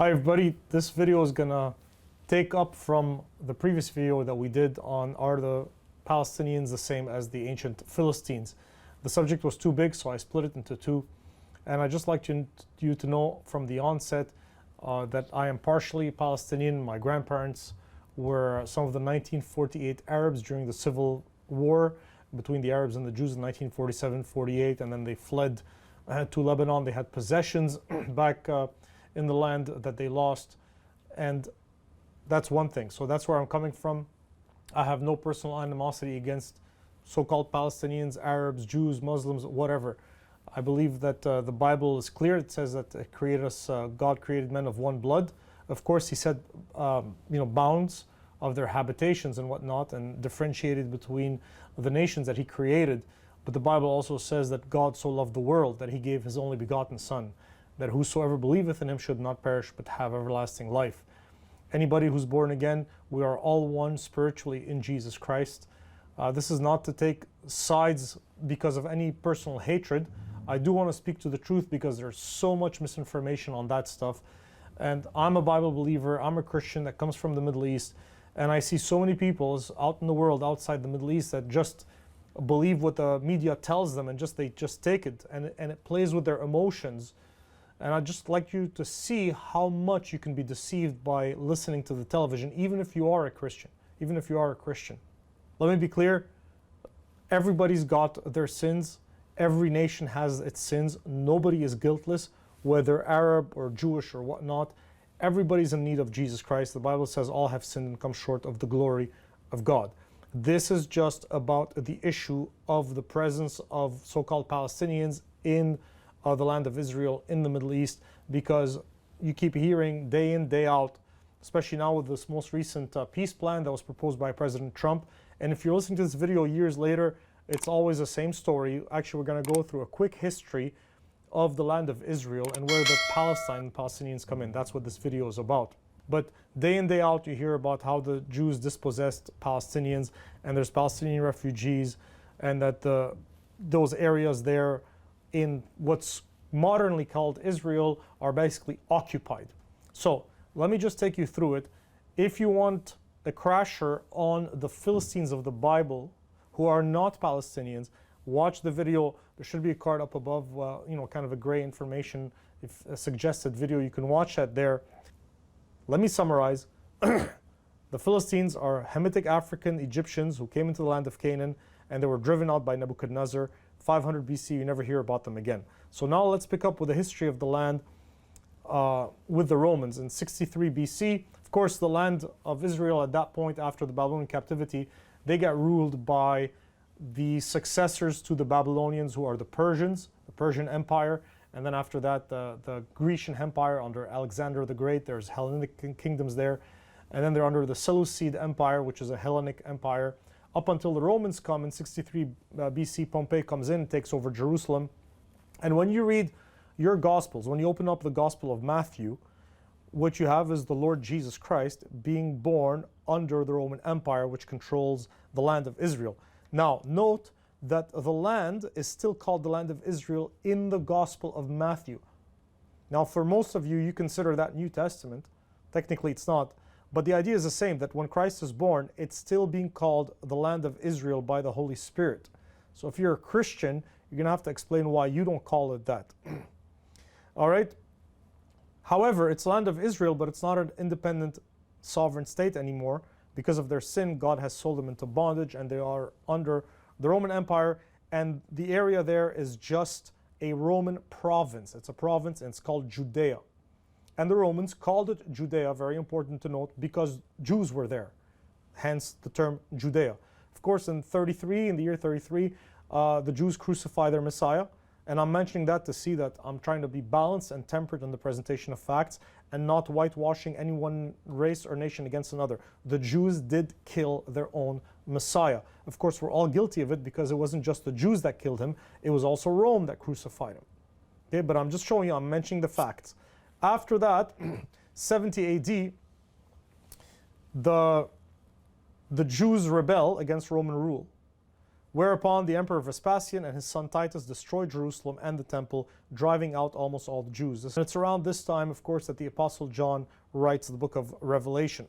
Hi everybody, this video is gonna take up from the previous video that we did on are the Palestinians the same as the ancient Philistines. The subject was too big, so I split it into two, and I'd just like you to know from the onset that I am partially Palestinian. My grandparents were some of the 1948 Arabs during the civil war between the Arabs and the Jews in 1947-48, and then they fled to Lebanon. They had possessions back in the land that they lost, and that's one thing. So that's where I'm coming from. I have no personal animosity against so-called Palestinians, Arabs, Jews, Muslims, whatever. I believe that the Bible is clear. It says that God created men of one blood. Of course, he set bounds of their habitations and whatnot, and differentiated between the nations that he created. But the Bible also says that God so loved the world that he gave his only begotten Son, that whosoever believeth in him should not perish but have everlasting life. Anybody who's born again, we are all one spiritually in Jesus Christ. This is not to take sides because of any personal hatred. I do want to speak to the truth because there's so much misinformation on that stuff. And I'm a Bible believer. I'm a Christian that comes from the Middle East. And I see so many people out in the world outside the Middle East that just believe what the media tells them, and they just take it, and it plays with their emotions. And I'd just like you to see how much you can be deceived by listening to the television, even if you are a Christian. Even if you are a Christian. Let me be clear. Everybody's got their sins. Every nation has its sins. Nobody is guiltless, whether Arab or Jewish or whatnot. Everybody's in need of Jesus Christ. The Bible says all have sinned and come short of the glory of God. This is just about the issue of the presence of so-called Palestinians in the land of Israel in the Middle East, because you keep hearing day in, day out, especially now with this most recent peace plan that was proposed by President Trump. And if you're listening to this video years later, it's always the same story. Actually, we're going to go through a quick history of the land of Israel and where the Palestinians come in. That's what this video is about. But day in, day out, you hear about how the Jews dispossessed Palestinians, and there's Palestinian refugees, and that those areas there in what's modernly called Israel are basically occupied. So let me just take you through it. If you want a crasher on the Philistines of the Bible who are not Palestinians, watch the video. There should be a card up above, kind of a gray information, if a suggested video, you can watch that there. Let me summarize. The Philistines are Hamitic African Egyptians who came into the land of Canaan, and they were driven out by Nebuchadnezzar. 500 BC, you never hear about them again. So now let's pick up with the history of the land with the Romans. In 63 BC, of course, the land of Israel at that point, after the Babylonian captivity, they got ruled by the successors to the Babylonians, who are the Persians, the Persian Empire. And then after that, the Grecian Empire under Alexander the Great. There's Hellenic kingdoms there. And then they're under the Seleucid Empire, which is a Hellenic empire, up until the Romans come in 63 BC. Pompey comes in and takes over Jerusalem. And when you read your Gospels, when you open up the Gospel of Matthew, what you have is the Lord Jesus Christ being born under the Roman Empire, which controls the land of Israel. Now, note that the land is still called the land of Israel in the Gospel of Matthew. Now, for most of you, you consider that New Testament. Technically, it's not. But the idea is the same, that when Christ is born, it's still being called the land of Israel by the Holy Spirit. So if you're a Christian, you're going to have to explain why you don't call it that. All right? However, it's land of Israel, but it's not an independent sovereign state anymore. Because of their sin, God has sold them into bondage, and they are under the Roman Empire, and the area there is just a Roman province. It's a province, and it's called Judea. And the Romans called it Judea, very important to note, because Jews were there, hence the term Judea. Of course, in the year 33, the Jews crucify their Messiah, and I'm mentioning that to see that I'm trying to be balanced and tempered in the presentation of facts and not whitewashing any one race or nation against another. The Jews did kill their own Messiah. Of course, we're all guilty of it because it wasn't just the Jews that killed him, it was also Rome that crucified him. Okay, but I'm just showing you, I'm mentioning the facts. After that, 70 AD, the Jews rebel against Roman rule. Whereupon the Emperor Vespasian and his son Titus destroyed Jerusalem and the temple, driving out almost all the Jews. And it's around this time, of course, that the Apostle John writes the book of Revelation.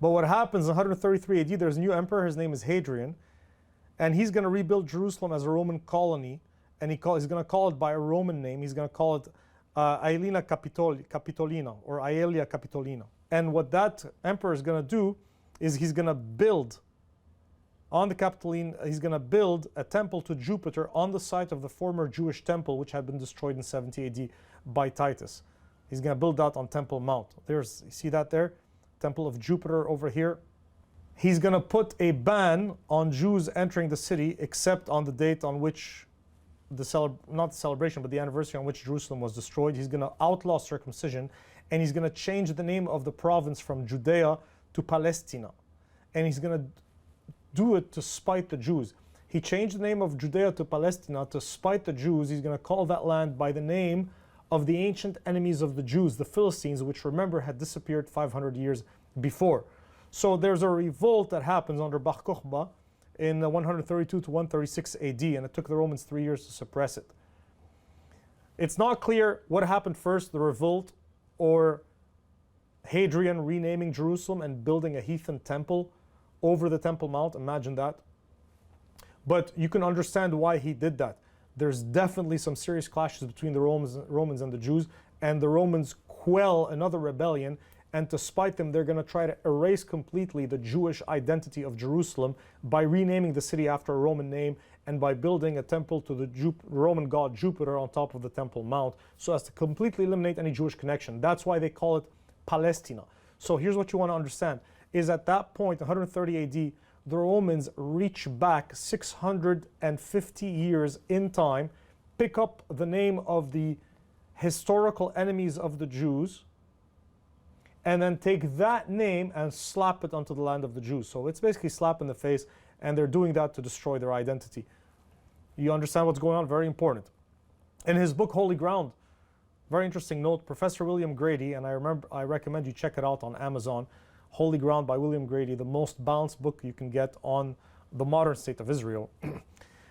But what happens in 133 AD, there's a new emperor, his name is Hadrian, and he's going to rebuild Jerusalem as a Roman colony, and he's going to call it by a Roman name. He's going to call it Aelina Capitolina, or Aelia Capitolina. And what that emperor is going to do is he's going to build on the Capitoline, he's going to build a temple to Jupiter on the site of the former Jewish temple, which had been destroyed in 70 AD by Titus. He's going to build that on Temple Mount. You see that there? Temple of Jupiter over here. He's going to put a ban on Jews entering the city, except on the date on which not the celebration, but the anniversary on which Jerusalem was destroyed. He's going to outlaw circumcision, and he's going to change the name of the province from Judea to Palestina. And he's going to do it to spite the Jews. He changed the name of Judea to Palestina to spite the Jews. He's going to call that land by the name of the ancient enemies of the Jews, the Philistines, which, remember, had disappeared 500 years before. So there's a revolt that happens under Bar Kokhba in 132 to 136 AD, and it took the Romans 3 years to suppress it. It's not clear what happened first, the revolt or Hadrian renaming Jerusalem and building a heathen temple over the Temple Mount. Imagine that. But you can understand why he did that. There's definitely some serious clashes between the Romans and the Jews, and the Romans quell another rebellion, and to spite them, they're going to try to erase completely the Jewish identity of Jerusalem by renaming the city after a Roman name and by building a temple to the Roman god Jupiter on top of the Temple Mount, so as to completely eliminate any Jewish connection. That's why they call it Palestina. So here's what you want to understand, is at that point, 130 AD, the Romans reach back 650 years in time, pick up the name of the historical enemies of the Jews, and then take that name and slap it onto the land of the Jews. So it's basically slap in the face, and they're doing that to destroy their identity. You understand what's going on? Very important. In his book, Holy Ground, very interesting note, Professor William Grady, and I recommend you check it out on Amazon, Holy Ground by William Grady, the most balanced book you can get on the modern state of Israel.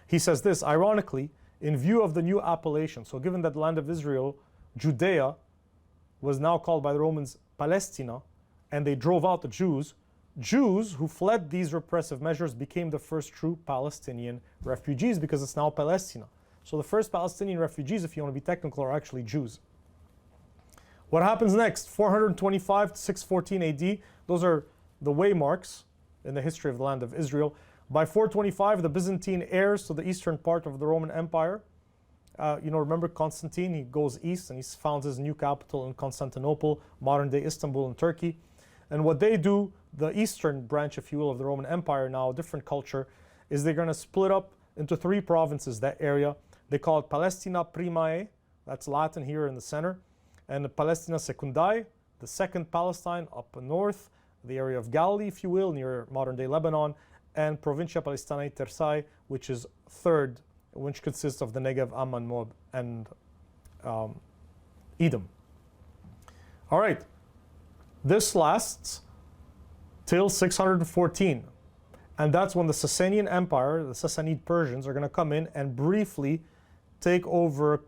He says this, ironically, in view of the new appellation, so given that the land of Israel, Judea, was now called by the Romans Palestina, and they drove out the Jews, Jews who fled these repressive measures became the first true Palestinian refugees, because it's now Palestina. So the first Palestinian refugees, if you want to be technical, are actually Jews. What happens next? 425 to 614 AD, those are the waymarks in the history of the land of Israel. By 425, the Byzantine heirs to the eastern part of the Roman Empire, remember Constantine, he goes east and he founds his new capital in Constantinople, modern-day Istanbul in Turkey. And what they do, the eastern branch, if you will, of the Roman Empire now, different culture, is they're going to split up into 3 provinces, that area. They call it Palestina Primae, that's Latin here in the center, and Palestina Secundae, the second Palestine up north, the area of Galilee, if you will, near modern-day Lebanon, and Provincia Palestinae Terzae, which is third, which consists of the Negev, Amman, Moab, and Edom. All right, this lasts till 614, and that's when the Sasanian Empire, the Sassanid Persians, are going to come in and briefly take over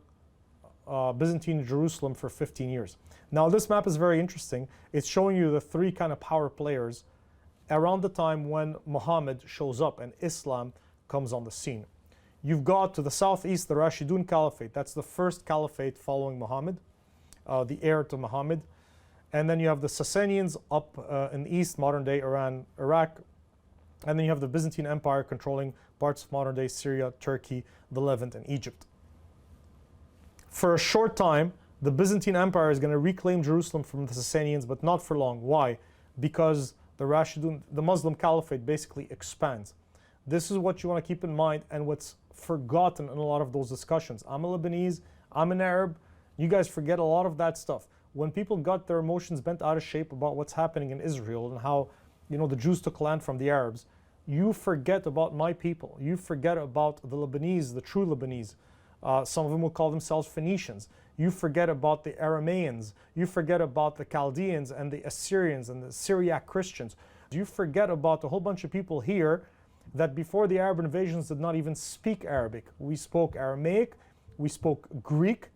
Byzantine Jerusalem for 15 years. Now this map is very interesting. It's showing you the 3 kind of power players around the time when Muhammad shows up and Islam comes on the scene. You've got to the southeast the Rashidun Caliphate. That's the first caliphate following Muhammad, the heir to Muhammad. And then you have the Sassanians up in the east, modern-day Iran, Iraq. And then you have the Byzantine Empire controlling parts of modern-day Syria, Turkey, the Levant, and Egypt. For a short time, the Byzantine Empire is going to reclaim Jerusalem from the Sassanians, but not for long. Why? Because the Rashidun, the Muslim Caliphate, basically expands. This is what you want to keep in mind, and what's forgotten in a lot of those discussions. I'm a Lebanese, I'm an Arab. You guys forget a lot of that stuff. When people got their emotions bent out of shape about what's happening in Israel and how, the Jews took land from the Arabs, you forget about my people. You forget about the Lebanese, the true Lebanese. Some of them will call themselves Phoenicians. You forget about the Arameans. You forget about the Chaldeans and the Assyrians and the Syriac Christians. You forget about a whole bunch of people here that before the Arab invasions did not even speak Arabic. We spoke Aramaic, we spoke Greek,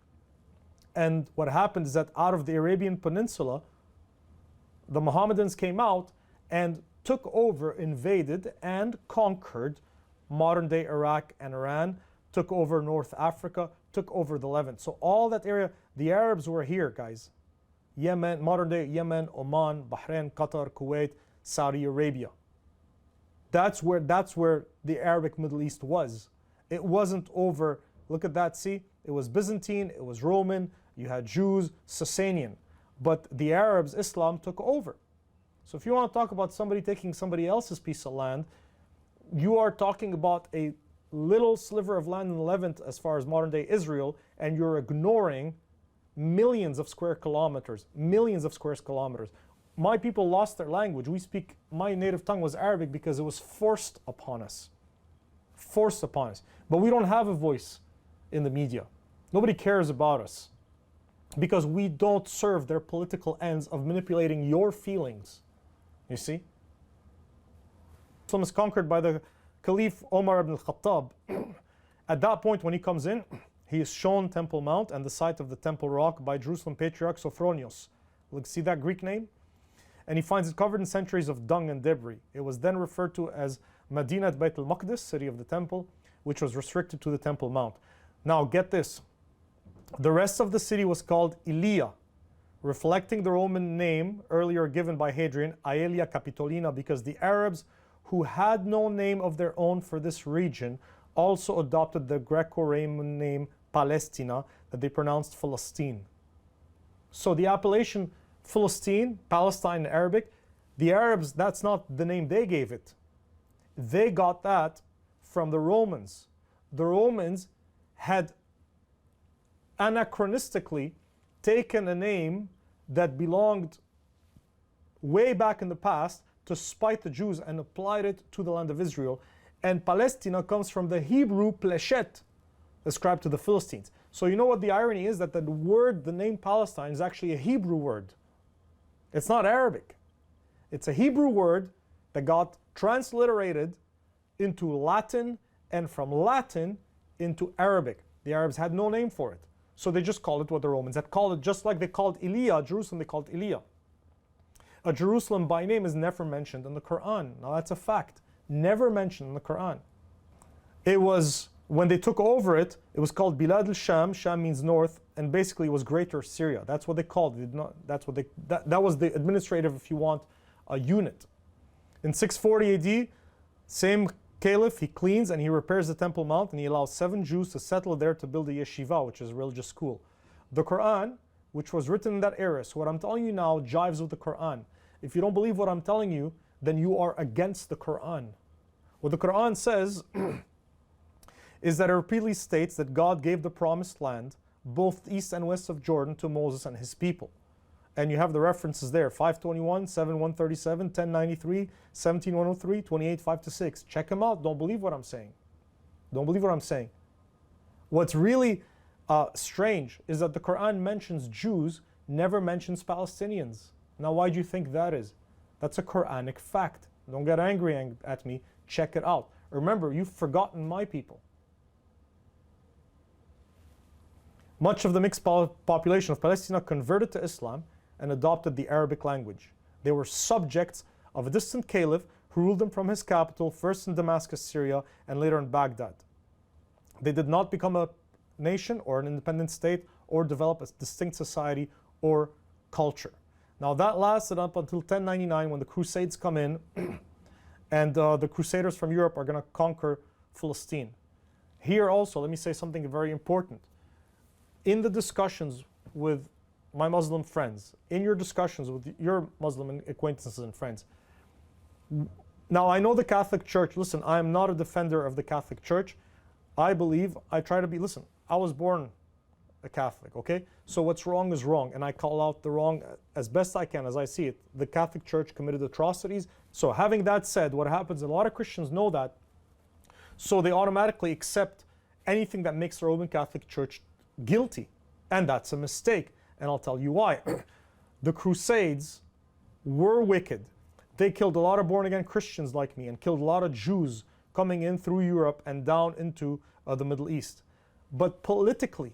and what happened is that out of the Arabian Peninsula, the Mohammedans came out and took over, invaded, and conquered modern-day Iraq and Iran, took over North Africa, took over the Levant. So all that area, the Arabs were here, guys. Yemen, modern-day Yemen, Oman, Bahrain, Qatar, Kuwait, Saudi Arabia. That's where the Arabic Middle East was. It wasn't over, look at that, see? It was Byzantine, it was Roman, you had Jews, Sasanian. But the Arabs, Islam took over. So if you want to talk about somebody taking somebody else's piece of land, you are talking about a little sliver of land in the Levant as far as modern day Israel, and you're ignoring millions of square kilometers, millions of square kilometers. My people lost their language. My native tongue was Arabic because it was forced upon us. Forced upon us. But we don't have a voice in the media. Nobody cares about us because we don't serve their political ends of manipulating your feelings. You see? Islam is conquered by the Caliph Omar ibn al-Khattab. At that point, when he comes in, he is shown Temple Mount and the site of the Temple Rock by Jerusalem Patriarch Sophronios. Look, see that Greek name? And he finds it covered in centuries of dung and debris. It was then referred to as Madinat Bayt al-Maqdis, city of the temple, which was restricted to the Temple Mount. Now get this. The rest of the city was called Ilia, reflecting the Roman name earlier given by Hadrian, Aelia Capitolina, because the Arabs who had no name of their own for this region also adopted the Greco-Roman name Palestina that they pronounced Philistine. So the appellation Philistine, Palestine in Arabic, the Arabs, that's not the name they gave it. They got that from the Romans. The Romans had anachronistically taken a name that belonged way back in the past to spite the Jews and applied it to the land of Israel. And Palestina comes from the Hebrew pleshet, ascribed to the Philistines. So you know what the irony is? That the word, the name Palestine, is actually a Hebrew word. It's not Arabic. It's a Hebrew word that got transliterated into Latin and from Latin into Arabic. The Arabs had no name for it. So they just called it what the Romans had called it, just like they called Elia, Jerusalem, they called Elia. A Jerusalem by name is never mentioned in the Quran. Now that's a fact. Never mentioned in the Quran. It was, when they took over it, it was called Bilad al-Sham. Sham means north, and basically it was Greater Syria. That's what they called it. That was the administrative, if you want, unit. In 640 AD, same Caliph, he cleans and he repairs the Temple Mount, and he allows 7 Jews to settle there to build a yeshiva, which is a religious school. The Quran, which was written in that era, so what I'm telling you now jives with the Quran. If you don't believe what I'm telling you, then you are against the Quran. What the Quran says is that it repeatedly states that God gave the promised land, both east and west of Jordan, to Moses and his people. And you have the references there, 521, 7137, 1093, 17103, 28, 5-6. Check them out. Don't believe what I'm saying. Don't believe what I'm saying. What's really strange is that the Quran mentions Jews, never mentions Palestinians. Now, why do you think that is? That's a Quranic fact. Don't get angry at me. Check it out. Remember, you've forgotten my people. Much of the mixed population of Palestine converted to Islam and adopted the Arabic language. They were subjects of a distant caliph who ruled them from his capital, first in Damascus, Syria, and later in Baghdad. They did not become a nation or an independent state or develop a distinct society or culture. Now that lasted up until 1099 when the Crusades come in and the Crusaders from Europe are going to conquer Philistine. Here also, let me say something very important. In the discussions with my Muslim friends, in your discussions with your Muslim acquaintances and friends. Now, I know the Catholic Church. Listen, I am not a defender of the Catholic Church. I try to be, listen, I was born a Catholic, okay? So what's wrong is wrong, and I call out the wrong as best I can, as I see it. The Catholic Church committed atrocities. So having that said, what happens, a lot of Christians know that, so they automatically accept anything that makes the Roman Catholic Church guilty, and that's a mistake. And I'll tell you why. The Crusades were wicked. They killed a lot of born-again Christians like me and killed a lot of Jews coming in through Europe and down into the Middle East. But politically,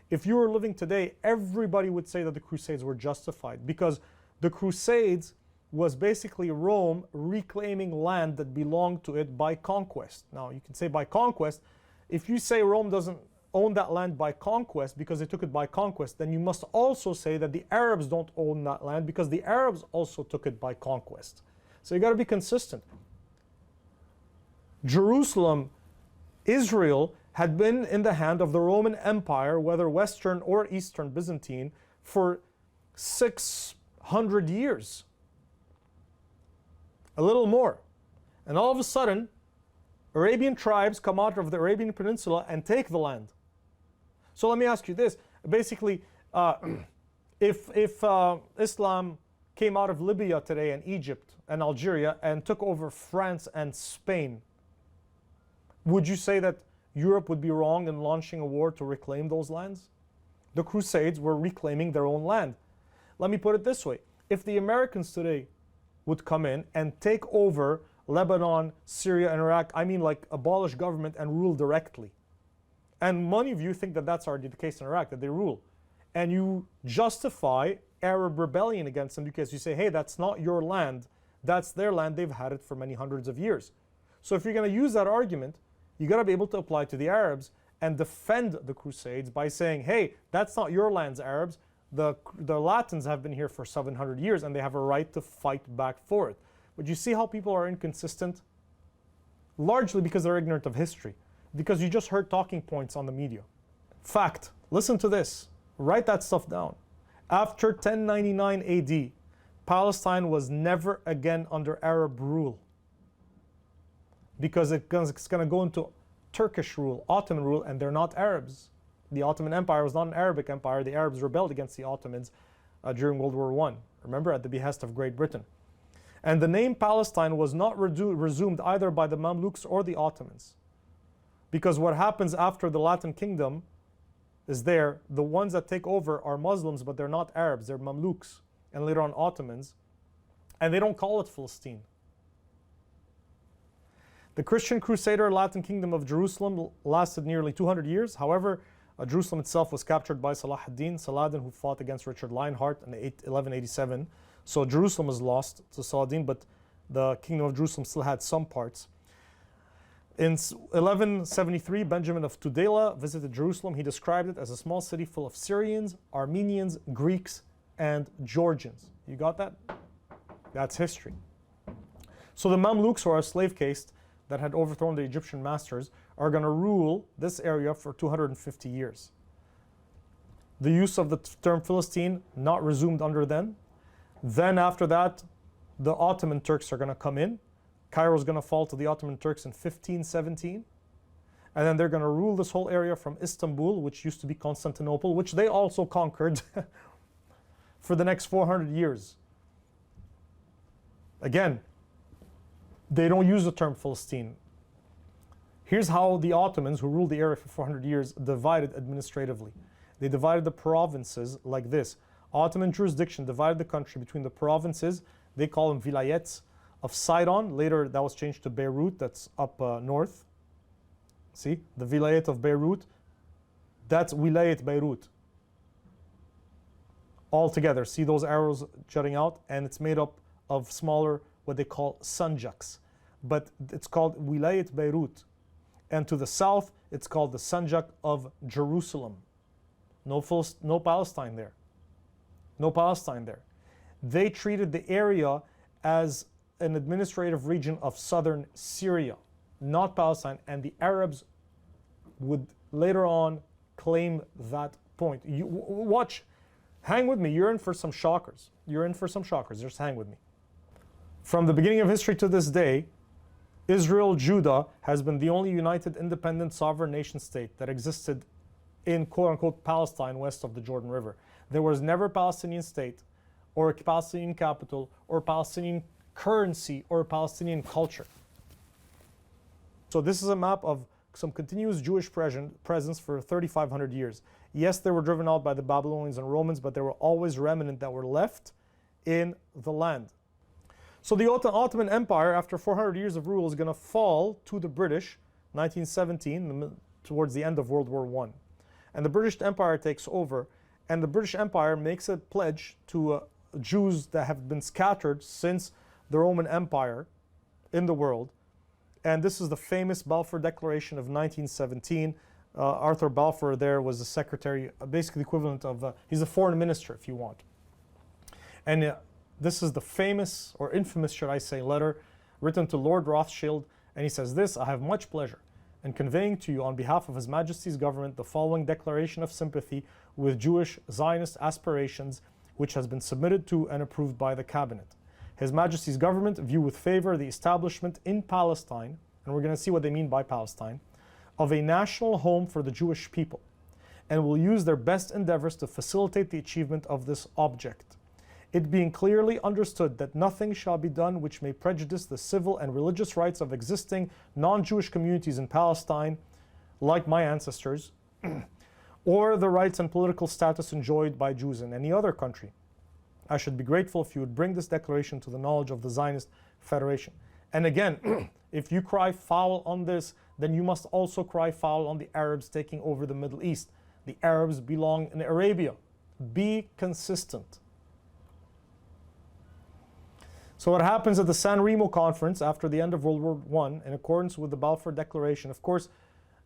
if you were living today, everybody would say that the Crusades were justified, because the Crusades was basically Rome reclaiming land that belonged to it by conquest. Now, you can say by conquest. If you say Rome doesn't own that land by conquest because they took it by conquest, then you must also say that the Arabs don't own that land because the Arabs also took it by conquest. So you got to be consistent. Jerusalem, Israel, had been in the hand of the Roman Empire, whether Western or Eastern Byzantine, for 600 years. A little more. And all of a sudden, Arabian tribes come out of the Arabian Peninsula and take the land. So let me ask you this. Basically, if Islam came out of Libya today and Egypt and Algeria and took over France and Spain, would you say that Europe would be wrong in launching a war to reclaim those lands? The Crusades were reclaiming their own land. Let me put it this way. If the Americans today would come in and take over Lebanon, Syria, and Iraq, I mean like abolish government and rule directly. And many of you think that that's already the case in Iraq, that they rule. And you justify Arab rebellion against them because you say, hey, that's not your land, that's their land, they've had it for many hundreds of years. So if you're going to use that argument, you got to be able to apply to the Arabs and defend the Crusades by saying, hey, that's not your lands, Arabs. The Latins have been here for 700 years and they have a right to fight back for it. But you see how people are inconsistent? Largely because they're ignorant of history. Because you just heard talking points on the media. Fact, listen to this. Write that stuff down. After 1099 AD, Palestine was never again under Arab rule. Because it's going to go into Turkish rule, Ottoman rule, and they're not Arabs. The Ottoman Empire was not an Arabic empire. The Arabs rebelled against the Ottomans during World War I. Remember, at the behest of Great Britain. And the name Palestine was not resumed either by the Mamluks or the Ottomans. Because what happens after the Latin kingdom is there, the ones that take over are Muslims, but they're not Arabs, they're Mamluks, and later on Ottomans. And they don't call it Palestine. The Christian Crusader Latin kingdom of Jerusalem lasted nearly 200 years. However, Jerusalem itself was captured by Saladin, who fought against Richard Lionheart in 1187. So Jerusalem was lost to Saladin, but the kingdom of Jerusalem still had some parts. In 1173, Benjamin of Tudela visited Jerusalem. He described it as a small city full of Syrians, Armenians, Greeks, and Georgians. You got that? That's history. So the Mamluks, who are a slave caste that had overthrown the Egyptian masters, are going to rule this area for 250 years. The use of the term Philistine not resumed under them. Then after that, the Ottoman Turks are going to come in. Cairo is going to fall to the Ottoman Turks in 1517. And then they're going to rule this whole area from Istanbul, which used to be Constantinople, which they also conquered for the next 400 years. Again, they don't use the term Philistine. Here's how the Ottomans, who ruled the area for 400 years, divided administratively. They divided the provinces like this. Ottoman jurisdiction divided the country between the provinces, they call them vilayets, of Sidon. Later that was changed to Beirut, that's up north. See, the vilayet of Beirut, that's Wilayet Beirut. All together, see those arrows jutting out? And it's made up of smaller, what they call sanjaks. But it's called Wilayet Beirut. And to the south, it's called the Sanjak of Jerusalem. No Palestine there. No Palestine there. They treated the area as an administrative region of southern Syria, not Palestine, and the Arabs would later on claim that point. Watch, hang with me, you're in for some shockers. You're in for some shockers, just hang with me. From the beginning of history to this day, Israel, Judah, has been the only united, independent, sovereign nation state that existed in quote-unquote Palestine west of the Jordan River. There was never a Palestinian state, or a Palestinian capital, or Palestinian currency, or Palestinian culture. So this is a map of some continuous Jewish presence for 3,500 years. Yes, they were driven out by the Babylonians and Romans, but there were always remnant that were left in the land. So the Ottoman Empire, after 400 years of rule, is going to fall to the British, 1917, towards the end of World War I. And the British Empire takes over, and the British Empire makes a pledge to Jews that have been scattered since the Roman Empire in the world. And this is the famous Balfour Declaration of 1917. Arthur Balfour there was the secretary, basically equivalent of, he's a foreign minister if you want. And this is the famous, or infamous should I say, letter written to Lord Rothschild. And he says this: I have much pleasure in conveying to you on behalf of His Majesty's government the following declaration of sympathy with Jewish Zionist aspirations, which has been submitted to and approved by the cabinet. His Majesty's government view with favor the establishment in Palestine, and we're going to see what they mean by Palestine, of a national home for the Jewish people, and will use their best endeavors to facilitate the achievement of this object. It being clearly understood that nothing shall be done which may prejudice the civil and religious rights of existing non-Jewish communities in Palestine, like my ancestors, or the rights and political status enjoyed by Jews in any other country. I should be grateful if you would bring this declaration to the knowledge of the Zionist Federation. And again, if you cry foul on this, then you must also cry foul on the Arabs taking over the Middle East. The Arabs belong in Arabia. Be consistent. So what happens at the San Remo Conference after the end of World War I, in accordance with the Balfour Declaration, of course,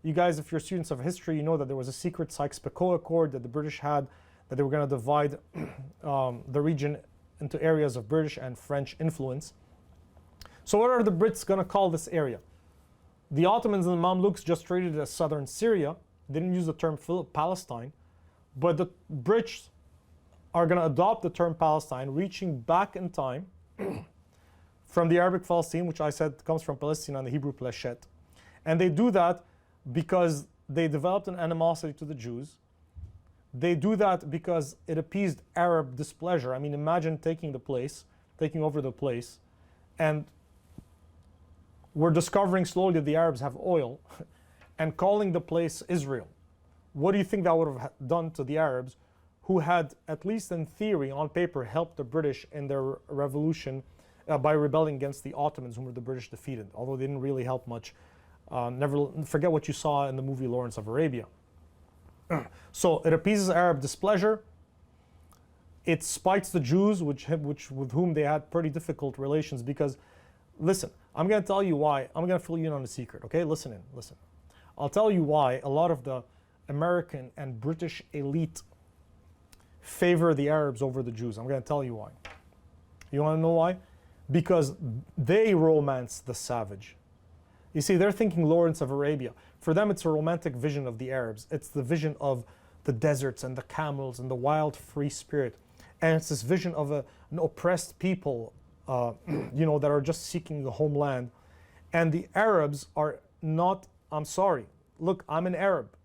you guys, if you're students of history, you know that there was a secret Sykes-Picot Accord that the British had, that they were going to divide the region into areas of British and French influence. So what are the Brits going to call this area? The Ottomans and the Mamluks just treated it as southern Syria. They didn't use the term Palestine. But the Brits are going to adopt the term Palestine, reaching back in time from the Arabic Palestine, which I said comes from Palestine and the Hebrew Pleshet. And they do that because they developed an animosity to the Jews. They do that because it appeased Arab displeasure. I mean, imagine taking over the place, and we're discovering slowly that the Arabs have oil and calling the place Israel. What do you think that would have done to the Arabs, who had, at least in theory, on paper, helped the British in their revolution by rebelling against the Ottomans, whom the British defeated, although they didn't really help much. Never forget what you saw in the movie Lawrence of Arabia. So it appeases Arab displeasure. It spites the Jews, with whom they had pretty difficult relations, because, listen, I'm going to tell you why. I'm going to fill you in on a secret, okay? Listen. I'll tell you why a lot of the American and British elite favor the Arabs over the Jews. I'm going to tell you why. You want to know why? Because they romance the savage. You see, they're thinking Lawrence of Arabia. For them, it's a romantic vision of the Arabs. It's the vision of the deserts and the camels and the wild free spirit. And it's this vision of an oppressed people, that are just seeking the homeland. And the Arabs are not, I'm sorry. Look, I'm an Arab.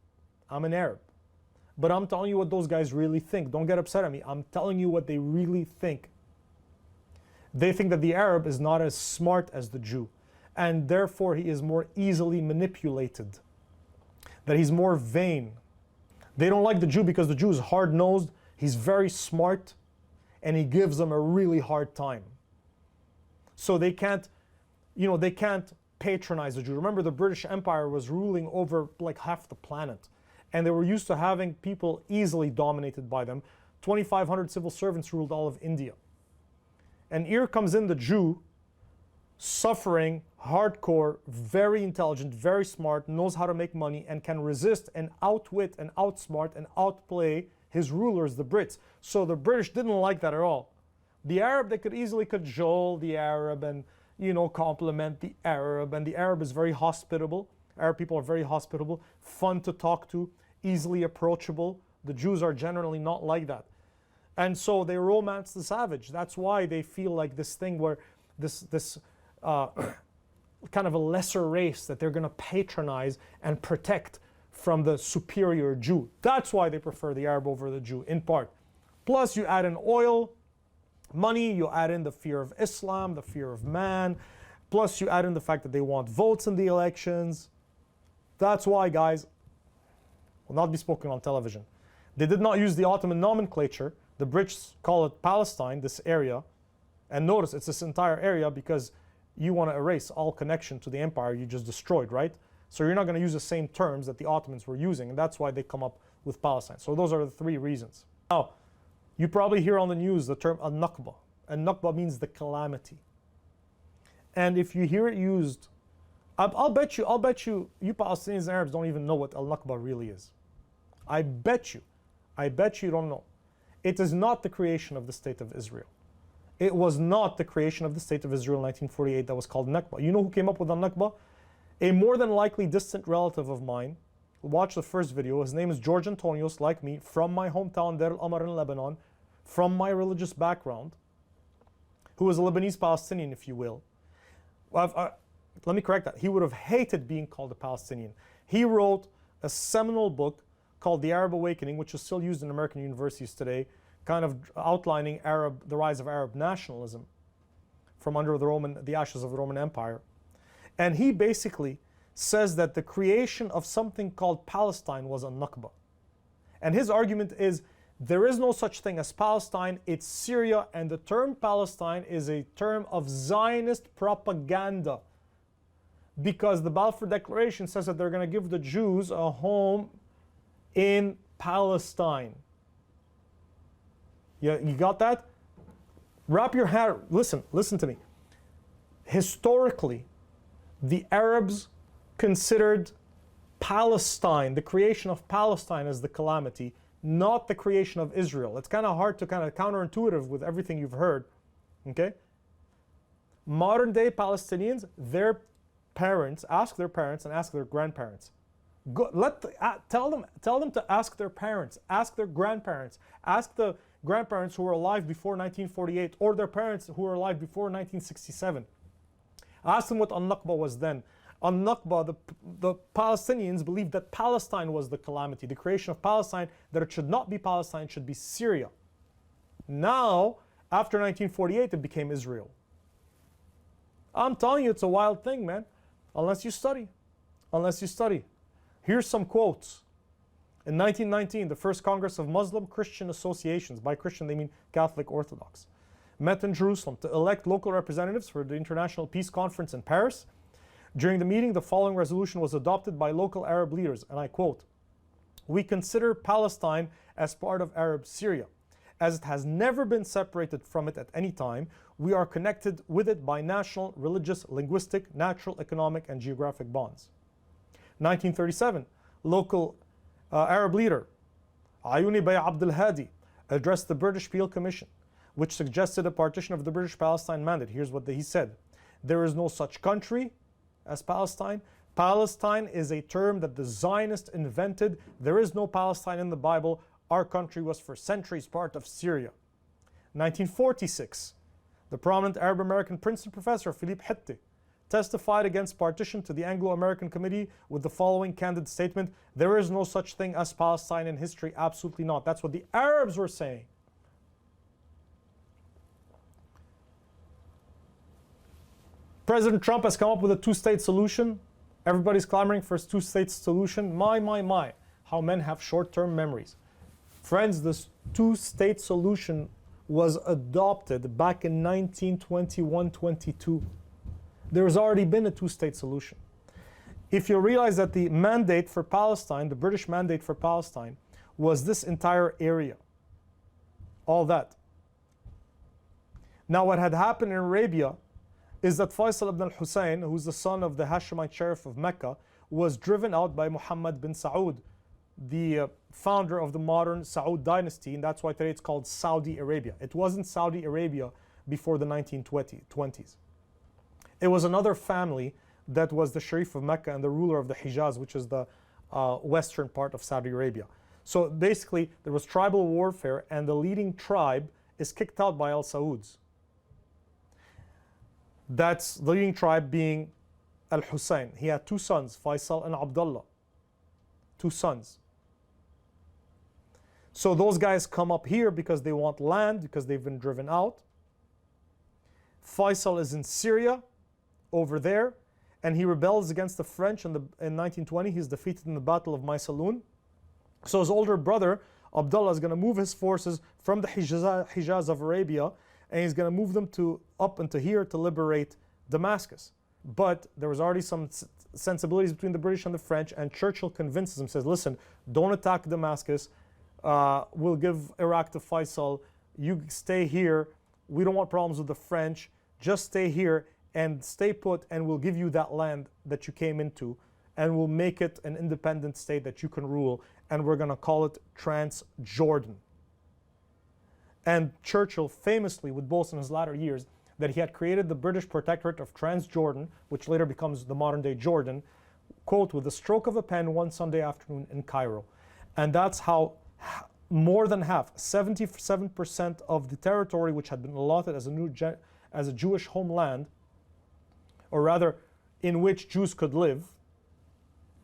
But I'm telling you what those guys really think. Don't get upset at me. I'm telling you what they really think. They think that the Arab is not as smart as the Jew, and therefore he is more easily manipulated, that he's more vain. They don't like the Jew because the Jew is hard-nosed, he's very smart, and he gives them a really hard time. So they can't patronize the Jew. Remember, the British Empire was ruling over like half the planet, and they were used to having people easily dominated by them. 2,500 civil servants ruled all of India. And here comes in the Jew, suffering, hardcore, very intelligent, very smart, knows how to make money, and can resist and outwit and outsmart and outplay his rulers, the Brits. So the British didn't like that at all. The Arab, they could easily cajole the Arab and, compliment the Arab. And the Arab is very hospitable. Arab people are very hospitable, fun to talk to, easily approachable. The Jews are generally not like that. And so they romance the savage. That's why they feel like this thing where this kind of a lesser race that they're going to patronize and protect from the superior Jew. That's why they prefer the Arab over the Jew, in part. Plus, you add in oil, money, you add in the fear of Islam, the fear of man. Plus, you add in the fact that they want votes in the elections. That's why, guys, will not be spoken on television. They did not use the Ottoman nomenclature. The Brits call it Palestine, this area, And notice it's this entire area because you want to erase all connection to the empire you just destroyed, right? So you're not going to use the same terms that the Ottomans were using, and that's why they come up with Palestine. So those are the three reasons. Now, you probably hear on the news the term al-Nakba. Al-Nakba means the calamity. And if you hear it used, I'll bet you Palestinians and Arabs don't even know what al-Nakba really is. I bet you don't know. It is not the creation of the State of Israel. It was not the creation of the State of Israel in 1948 that was called Nakba. You know who came up with al-Nakba? A more than likely distant relative of mine. Watch the first video. His name is George Antonios, like me, from my hometown, Deir al-Amar in Lebanon, from my religious background, who is a Lebanese Palestinian, if you will. Let me correct that. He would have hated being called a Palestinian. He wrote a seminal book called The Arab Awakening, which is still used in American universities today, kind of outlining the rise of Arab nationalism from under the ashes of the Roman Empire. And he basically says that the creation of something called Palestine was a Nakba. And his argument is there is no such thing as Palestine, it's Syria, and the term Palestine is a term of Zionist propaganda. Because the Balfour Declaration says that they're going to give the Jews a home in Palestine. Yeah, you got that? Wrap your head, listen to me. Historically, the Arabs considered Palestine, the creation of Palestine, as the calamity, not the creation of Israel. It's kind of hard to counterintuitive with everything you've heard. Okay? Modern day Palestinians, their parents, ask their parents and ask their grandparents. Tell them to ask their parents, ask their grandparents, ask the grandparents who were alive before 1948 or their parents who were alive before 1967. Ask them what al-Nakba was then. Al-Nakba, the Palestinians believed that Palestine was the calamity, the creation of Palestine, that it should not be Palestine, it should be Syria. Now, after 1948, it became Israel. I'm telling you, it's a wild thing, man. Unless you study. Unless you study. Here's some quotes. In 1919, the first Congress of Muslim Christian Associations, by Christian they mean Catholic Orthodox, met in Jerusalem to elect local representatives for the International Peace Conference in Paris. During the meeting, the following resolution was adopted by local Arab leaders, and I quote, "We consider Palestine as part of Arab Syria. As it has never been separated from it at any time, we are connected with it by national, religious, linguistic, natural, economic, and geographic bonds." 1937, local Arab leader Ayuni Bay Abdul Hadi addressed the British Peel Commission, which suggested a partition of the British Palestine Mandate. Here's what he said: "There is no such country as Palestine. Palestine is a term that the Zionists invented. There is no Palestine in the Bible. Our country was for centuries part of Syria." 1946, the prominent Arab American Princeton professor Philippe Hitti testified against partition to the Anglo-American Committee with the following candid statement: "There is no such thing as Palestine in history, absolutely not." That's what the Arabs were saying. President Trump has come up with a two-state solution. Everybody's clamoring for a two-state solution. My, how men have short-term memories. Friends, this two-state solution was adopted back in 1921-22. There's already been a two-state solution. If you realize that the mandate for Palestine, the British mandate for Palestine, was this entire area. All that. Now what had happened in Arabia is that Faisal ibn al-Hussein, who's the son of the Hashemite Sheriff of Mecca, was driven out by Muhammad bin Saud, the founder of the modern Saud dynasty, and that's why today it's called Saudi Arabia. It wasn't Saudi Arabia before the 1920s. It was another family that was the Sharif of Mecca and the ruler of the Hijaz, which is the western part of Saudi Arabia. So basically, there was tribal warfare, and the leading tribe is kicked out by Al Sauds. That's the leading tribe being Al-Hussein. He had two sons, Faisal and Abdullah. Two sons. So those guys come up here because they want land, because they've been driven out. Faisal is in Syria, over there, and he rebels against the French in 1920. He's defeated in the Battle of Maysalun. So his older brother, Abdullah, is going to move his forces from the Hijaz of Arabia and he's going to move them up into here to liberate Damascus. But there was already some sensibilities between the British and the French, and Churchill convinces him, says, listen, don't attack Damascus. We'll give Iraq to Faisal. You stay here. We don't want problems with the French. Just stay here and stay put, and we'll give you that land that you came into, and we'll make it an independent state that you can rule, and we're going to call it Transjordan. And Churchill famously would boast in his latter years that he had created the British Protectorate of Transjordan, which later becomes the modern-day Jordan, quote, with the stroke of a pen one Sunday afternoon in Cairo. And that's how more than half, 77% of the territory which had been allotted as a Jewish homeland, or rather in which Jews could live,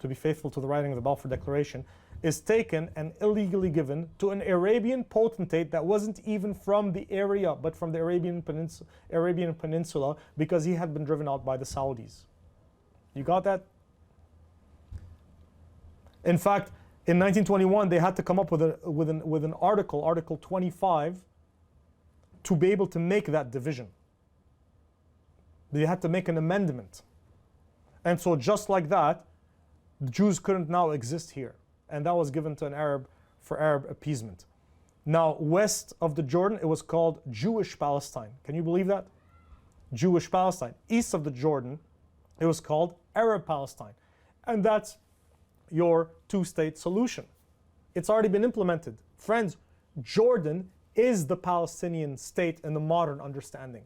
to be faithful to the writing of the Balfour Declaration, is taken and illegally given to an Arabian potentate that wasn't even from the area, but from the Arabian Peninsula, because he had been driven out by the Saudis. You got that? In fact, in 1921, they had to come up with an article, Article 25, to be able to make that division. They had to make an amendment. And so just like that, the Jews couldn't now exist here. And that was given to an Arab for Arab appeasement. Now, west of the Jordan, it was called Jewish Palestine. Can you believe that? Jewish Palestine. East of the Jordan, it was called Arab Palestine. And that's your two-state solution. It's already been implemented. Friends, Jordan is the Palestinian state in the modern understanding.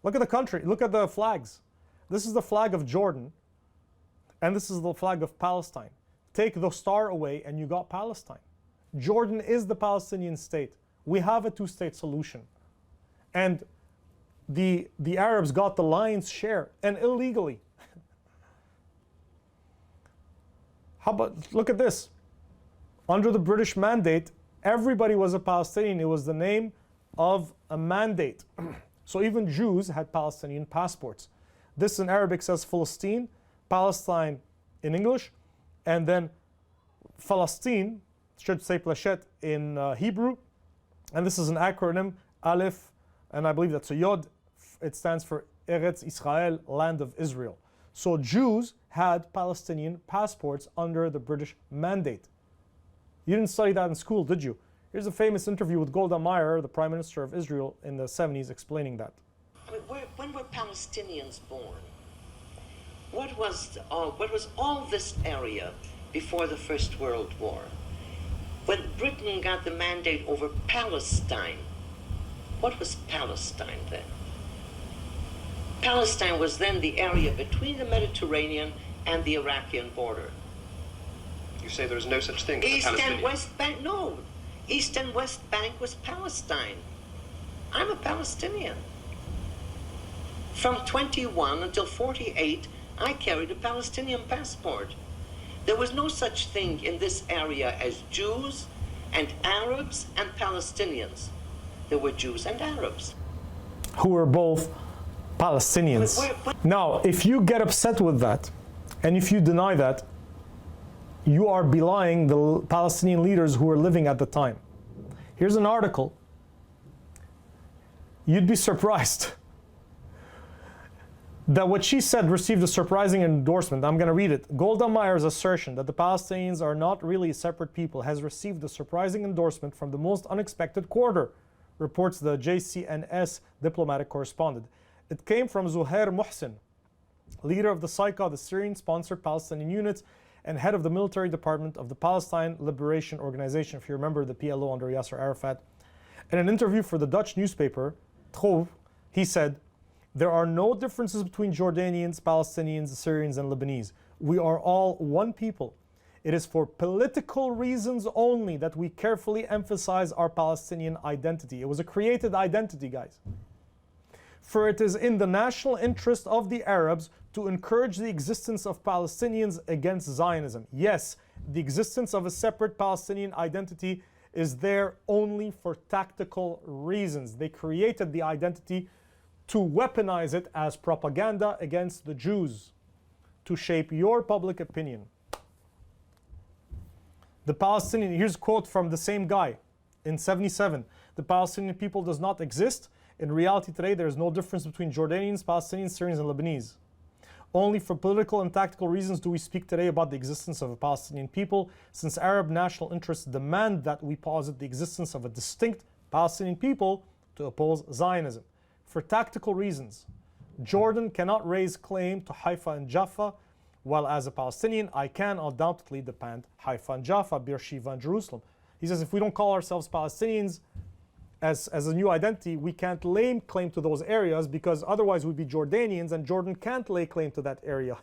Look at the country. Look at the flags. This is the flag of Jordan, and this is the flag of Palestine. Take the star away and you got Palestine. Jordan is the Palestinian state. We have a two-state solution. And the Arabs got the lion's share, and illegally. How about, look at this. Under the British mandate, everybody was a Palestinian. It was the name of a mandate. So even Jews had Palestinian passports. This in Arabic says Palestine, Palestine in English, and then Palestine should say Plashet in Hebrew. And this is an acronym, Aleph, and I believe that's a Yod. It stands for Eretz Israel, land of Israel. So Jews had Palestinian passports under the British mandate. You didn't study that in school, did you? Here's a famous interview with Golda Meir, the Prime Minister of Israel, in the 70s, explaining that. When were Palestinians born? What was all this area before the First World War? When Britain got the mandate over Palestine, what was Palestine then? Palestine was then the area between the Mediterranean and the Iraqi border. You say there's no such thing as East Palestinian? and West Bank, no. East and West Bank was Palestine. I'm a Palestinian. From 21 until 48, I carried a Palestinian passport. There was no such thing in this area as Jews and Arabs and Palestinians. There were Jews and Arabs. Who were both Palestinians. Now, if you get upset with that, and if you deny that, you are belying the Palestinian leaders who were living at the time. Here's an article. You'd be surprised that what she said received a surprising endorsement. I'm going to read it. Golda Meir's assertion that the Palestinians are not really a separate people has received a surprising endorsement from the most unexpected quarter, reports the JCNS diplomatic correspondent. It came from Zuhair Muhsin, leader of the SAICA, the Syrian-sponsored Palestinian units, and head of the military department of the Palestine Liberation Organization, if you remember the PLO under Yasser Arafat. In an interview for the Dutch newspaper, Trouv, he said, "There are no differences between Jordanians, Palestinians, Syrians, and Lebanese. We are all one people. It is for political reasons only that we carefully emphasize our Palestinian identity." It was a created identity, guys. "For it is in the national interest of the Arabs to encourage the existence of Palestinians against Zionism." Yes, the existence of a separate Palestinian identity is there only for tactical reasons. They created the identity to weaponize it as propaganda against the Jews, to shape your public opinion. The Palestinian, here's a quote from the same guy in 77. The Palestinian people does not exist. In reality today, there is no difference between Jordanians, Palestinians, Syrians, and Lebanese. Only for political and tactical reasons do we speak today about the existence of a Palestinian people, since Arab national interests demand that we posit the existence of a distinct Palestinian people to oppose Zionism. For tactical reasons, Jordan cannot raise claim to Haifa and Jaffa, while as a Palestinian, I can undoubtedly demand Haifa and Jaffa, Beersheba and Jerusalem. He says if we don't call ourselves Palestinians as a new identity, we can't lay claim to those areas, because otherwise we'd be Jordanians, and Jordan can't lay claim to that area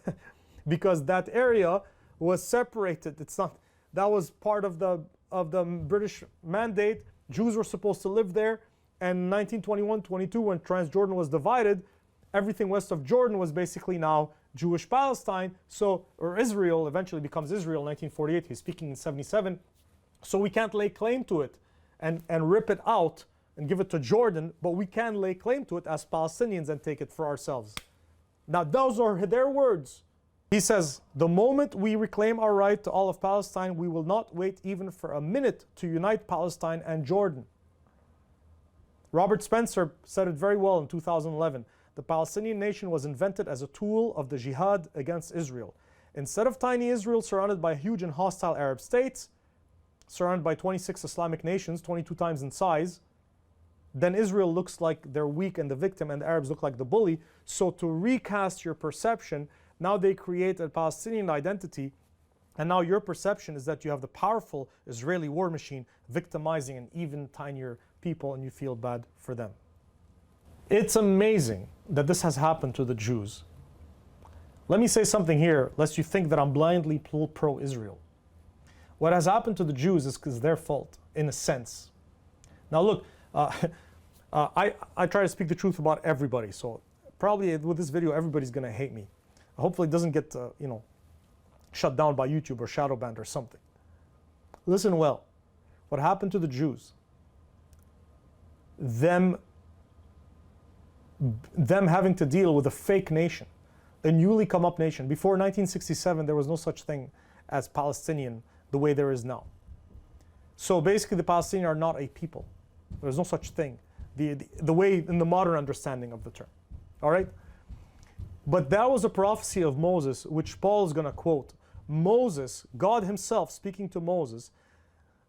because that area was separated. It's not, that was part of the British mandate. Jews were supposed to live there, and in 1921-22, when Transjordan was divided, everything west of Jordan was basically now Jewish Palestine. So, or Israel eventually becomes Israel in 1948. He's speaking in 77. So we can't lay claim to it and rip it out and give it to Jordan, but we can lay claim to it as Palestinians and take it for ourselves. Now, those are their words. He says, the moment we reclaim our right to all of Palestine, we will not wait even for a minute to unite Palestine and Jordan. Robert Spencer said it very well in 2011. The Palestinian nation was invented as a tool of the jihad against Israel. Instead of tiny Israel surrounded by huge and hostile Arab states, surrounded by 26 Islamic nations, 22 times in size, then Israel looks like they're weak and the victim, and the Arabs look like the bully. So to recast your perception, now they create a Palestinian identity, and now your perception is that you have the powerful Israeli war machine victimizing an even tinier people, and you feel bad for them. It's amazing that this has happened to the Jews. Let me say something here, lest you think that I'm blindly pro-Israel. What has happened to the Jews is their fault, in a sense. Now look, I try to speak the truth about everybody, so probably with this video everybody's going to hate me. Hopefully it doesn't get shut down by YouTube or shadow banned or something. Listen well. What happened to the Jews? Them having to deal with a fake nation, a newly come up nation. Before 1967 there was no such thing as Palestinian the way there is now. So basically the Palestinians are not a people. There's no such thing, the way in the modern understanding of the term. All right? But that was a prophecy of Moses, which Paul is going to quote. Moses, God himself speaking to Moses,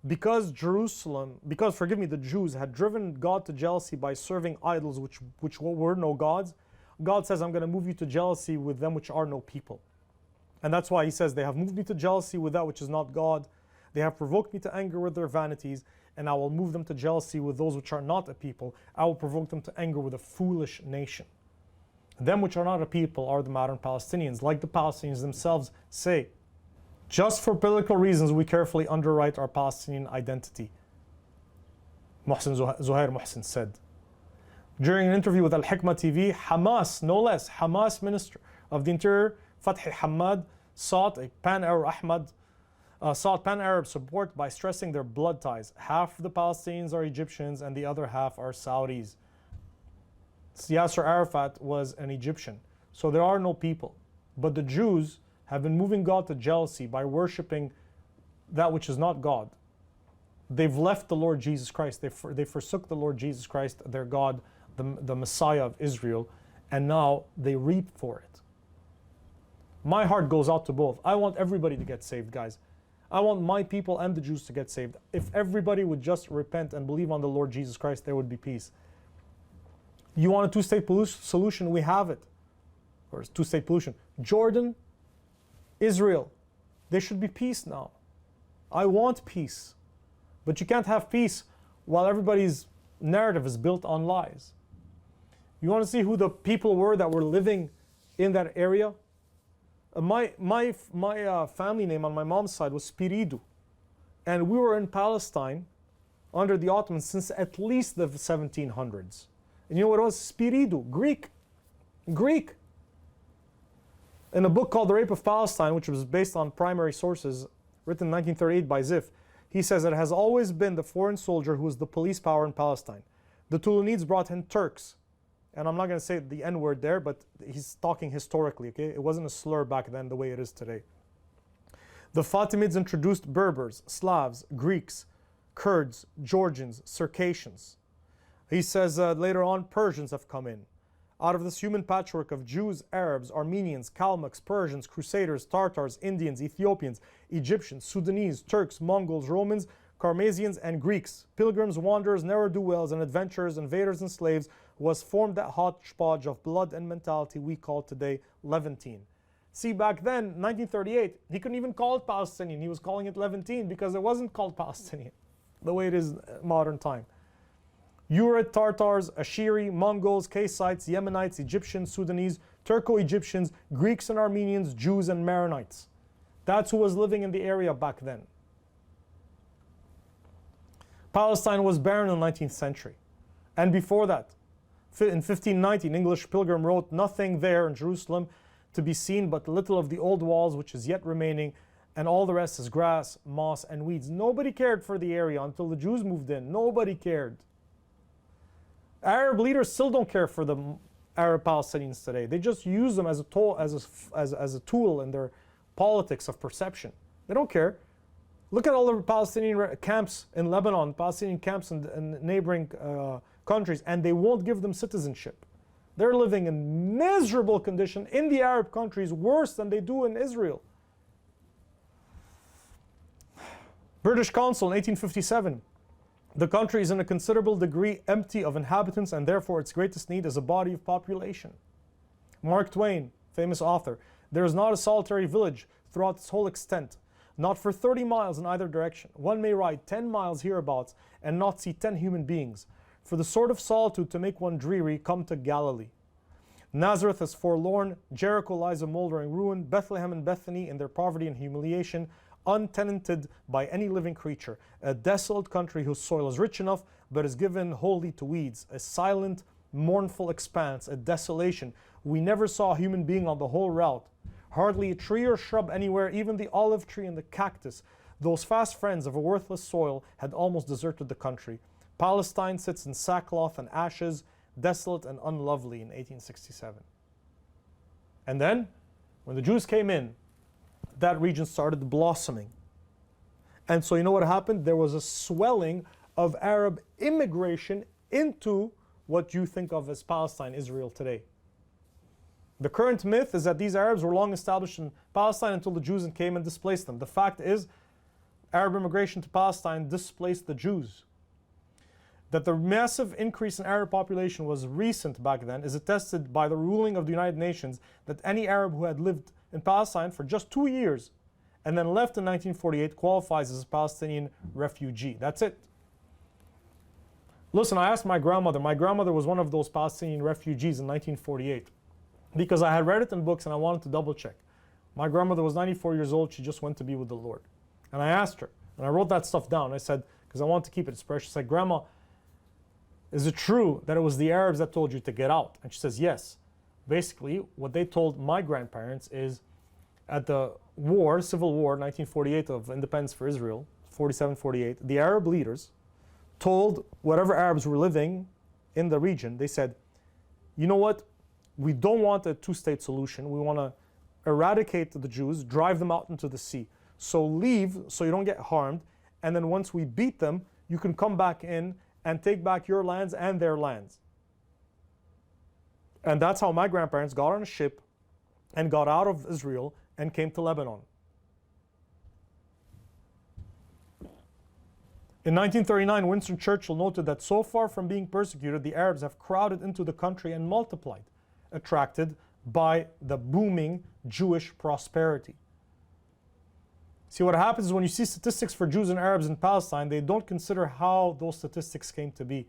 because the Jews had driven God to jealousy by serving idols which were no gods, God says, I'm going to move you to jealousy with them which are no people. And that's why he says, they have moved me to jealousy with that which is not God. They have provoked me to anger with their vanities, and I will move them to jealousy with those which are not a people. I will provoke them to anger with a foolish nation. Them which are not a people are the modern Palestinians, like the Palestinians themselves say. Just for political reasons, we carefully underwrite our Palestinian identity, Zuhair Muhsin said. During an interview with Al-Hikmah TV, Hamas, no less, Hamas Minister of the Interior, Fathi Hamad, sought pan-Arab support by stressing their blood ties. Half of the Palestinians are Egyptians and the other half are Saudis. Yasser Arafat was an Egyptian. So there are no people. But the Jews have been moving God to jealousy by worshiping that which is not God. They've left the Lord Jesus Christ. They forsook the Lord Jesus Christ, their God, the Messiah of Israel, and now they reap for it. My heart goes out to both. I want everybody to get saved, guys. I want my people and the Jews to get saved. If everybody would just repent and believe on the Lord Jesus Christ, there would be peace. You want a two-state solution? We have it. Or two-state solution. Jordan, Israel, there should be peace now. I want peace. But you can't have peace while everybody's narrative is built on lies. You want to see who the people were that were living in that area? My family name on my mom's side was Spiridu. And we were in Palestine under the Ottomans since at least the 1700s. And you know what it was? Spiridu, Greek. In a book called The Rape of Palestine, which was based on primary sources, written in 1938 by Ziff, he says that it has always been the foreign soldier who was the police power in Palestine. The Tulunids brought in Turks. And I'm not going to say the N-word there, but he's talking historically, okay? It wasn't a slur back then the way it is today. The Fatimids introduced Berbers, Slavs, Greeks, Kurds, Georgians, Circassians. He says later on, Persians have come in. Out of this human patchwork of Jews, Arabs, Armenians, Kalmucks, Persians, Crusaders, Tartars, Indians, Ethiopians, Egyptians, Sudanese, Turks, Mongols, Romans, Carmasians, and Greeks, pilgrims, wanderers, ne'er-do-wells, and adventurers, invaders, and slaves, was formed that hodgepodge of blood and mentality we call today Levantine. See, back then, 1938, he couldn't even call it Palestinian. He was calling it Levantine because it wasn't called Palestinian the way it is in modern time. Urid, Tartars, Ashiri, Mongols, Kassites, Yemenites, Egyptians, Sudanese, Turco-Egyptians, Greeks and Armenians, Jews and Maronites. That's who was living in the area back then. Palestine was barren in the 19th century. And before that, in 1590, an English pilgrim wrote, "Nothing there in Jerusalem to be seen but little of the old walls which is yet remaining, and all the rest is grass, moss, and weeds." Nobody cared for the area until the Jews moved in. Nobody cared. Arab leaders still don't care for the Arab Palestinians today. They just use them as a tool in their politics of perception. They don't care. Look at all the Palestinian camps in Lebanon, Palestinian camps in neighboring countries, and they won't give them citizenship. They're living in miserable condition in the Arab countries, worse than they do in Israel. British Consul in 1857. The country is in a considerable degree empty of inhabitants, and therefore its greatest need is a body of population. Mark Twain, famous author, "There is not a solitary village throughout its whole extent, not for 30 miles in either direction. One may ride 10 miles hereabouts and not see 10 human beings. For the sort of solitude to make one dreary, come to Galilee. Nazareth is forlorn, Jericho lies a moldering ruin, Bethlehem and Bethany in their poverty and humiliation, untenanted by any living creature, a desolate country whose soil is rich enough, but is given wholly to weeds, a silent, mournful expanse, a desolation. We never saw a human being on the whole route, hardly a tree or shrub anywhere, even the olive tree and the cactus. Those fast friends of a worthless soil had almost deserted the country. Palestine sits in sackcloth and ashes, desolate and unlovely," in 1867. And then, when the Jews came in, that region started blossoming. And so you know what happened? There was a swelling of Arab immigration into what you think of as Palestine, Israel today. The current myth is that these Arabs were long established in Palestine until the Jews came and displaced them. The fact is, Arab immigration to Palestine displaced the Jews. That the massive increase in Arab population was recent back then is attested by the ruling of the United Nations that any Arab who had lived in Palestine for just 2 years and then left in 1948 qualifies as a Palestinian refugee. That's it. Listen, I asked my grandmother. My grandmother was one of those Palestinian refugees in 1948 because I had read it in books and I wanted to double check. My grandmother was 94 years old. She just went to be with the Lord. And I asked her, and I wrote that stuff down. I said, because I wanted to keep it, it's precious. I said, "Grandma, is it true that it was the Arabs that told you to get out?" And she says, "Yes." Basically, what they told my grandparents is at the war, civil war, 1948 of independence for Israel, 47-48, the Arab leaders told whatever Arabs were living in the region, they said, "You know what? We don't want a two-state solution. We want to eradicate the Jews, drive them out into the sea. So leave so you don't get harmed. And then once we beat them, you can come back in and take back your lands and their lands." And that's how my grandparents got on a ship and got out of Israel and came to Lebanon. In 1939, Winston Churchill noted that so far from being persecuted, the Arabs have crowded into the country and multiplied, attracted by the booming Jewish prosperity. See, what happens is when you see statistics for Jews and Arabs in Palestine, they don't consider how those statistics came to be.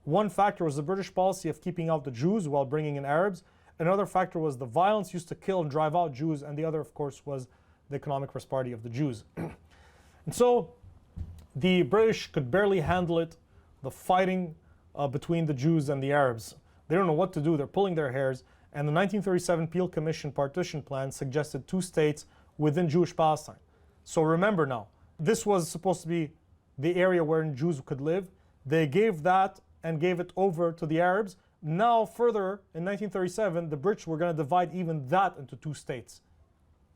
One factor was the British policy of keeping out the Jews while bringing in Arabs. Another factor was the violence used to kill and drive out Jews. And the other, of course, was the economic prosperity of the Jews. And so the British could barely handle it, the fighting between the Jews and the Arabs. They don't know what to do. They're pulling their hairs. And the 1937 Peel Commission partition plan suggested 2 states within Jewish Palestine. So remember now, this was supposed to be the area where Jews could live. They gave that and gave it over to the Arabs. Now further, in 1937, the British were going to divide even that into 2 states.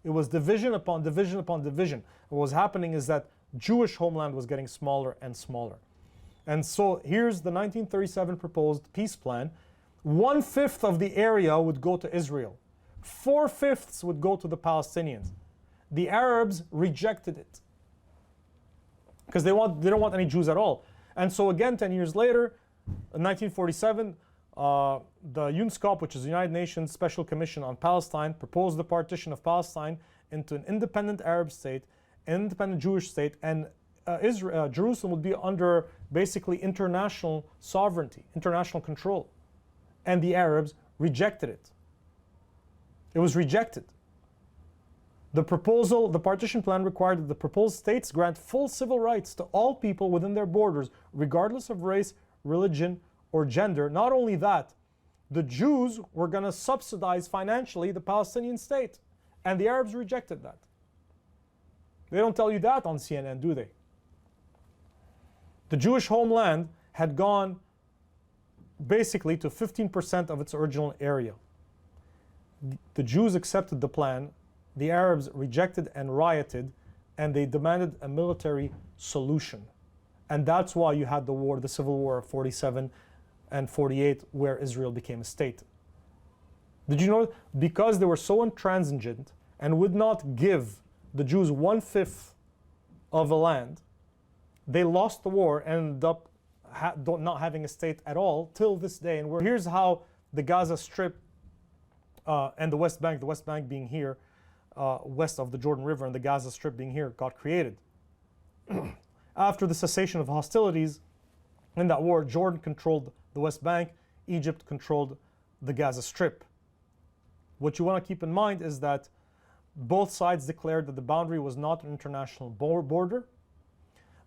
It was division upon division upon division. What was happening is that Jewish homeland was getting smaller and smaller. And so here's the 1937 proposed peace plan. 1/5 of the area would go to Israel. 4/5 would go to the Palestinians. The Arabs rejected it because they don't want any Jews at all. And so again, 10 years later, in 1947, the UNSCOP, which is the United Nations Special Commission on Palestine, proposed the partition of Palestine into an independent Arab state, an independent Jewish state, and Jerusalem would be under basically international sovereignty, international control. And the Arabs rejected it. It was rejected. The partition plan required that the proposed states grant full civil rights to all people within their borders, regardless of race, religion, or gender. Not only that, the Jews were going to subsidize financially the Palestinian state. And the Arabs rejected that. They don't tell you that on CNN, do they? The Jewish homeland had gone basically to 15% of its original area. The Jews accepted the plan, the Arabs rejected and rioted, and they demanded a military solution. And that's why you had the war, the civil war of 47 and 48, where Israel became a state. Did you know? Because they were so intransigent and would not give the Jews 1/5 of a land, they lost the war and ended up not having a state at all till this day. And here's how the Gaza Strip and the West Bank being here, west of the Jordan River, and the Gaza Strip being here, got created. After the cessation of hostilities in that war, Jordan controlled the West Bank, Egypt controlled the Gaza Strip. What you want to keep in mind is that both sides declared that the boundary was not an international border.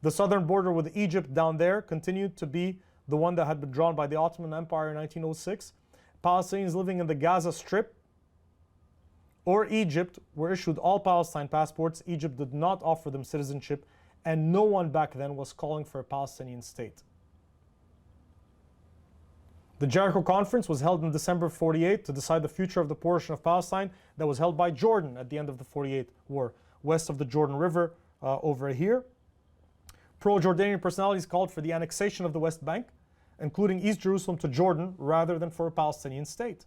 The southern border with Egypt down there continued to be the one that had been drawn by the Ottoman Empire in 1906. Palestinians living in the Gaza Strip or Egypt were issued all Palestine passports. Egypt did not offer them citizenship, and no one back then was calling for a Palestinian state. The Jericho Conference was held in December of 48 to decide the future of the portion of Palestine that was held by Jordan at the end of the 48 war, west of the Jordan River over here. Pro-Jordanian personalities called for the annexation of the West Bank, including East Jerusalem, to Jordan rather than for a Palestinian state.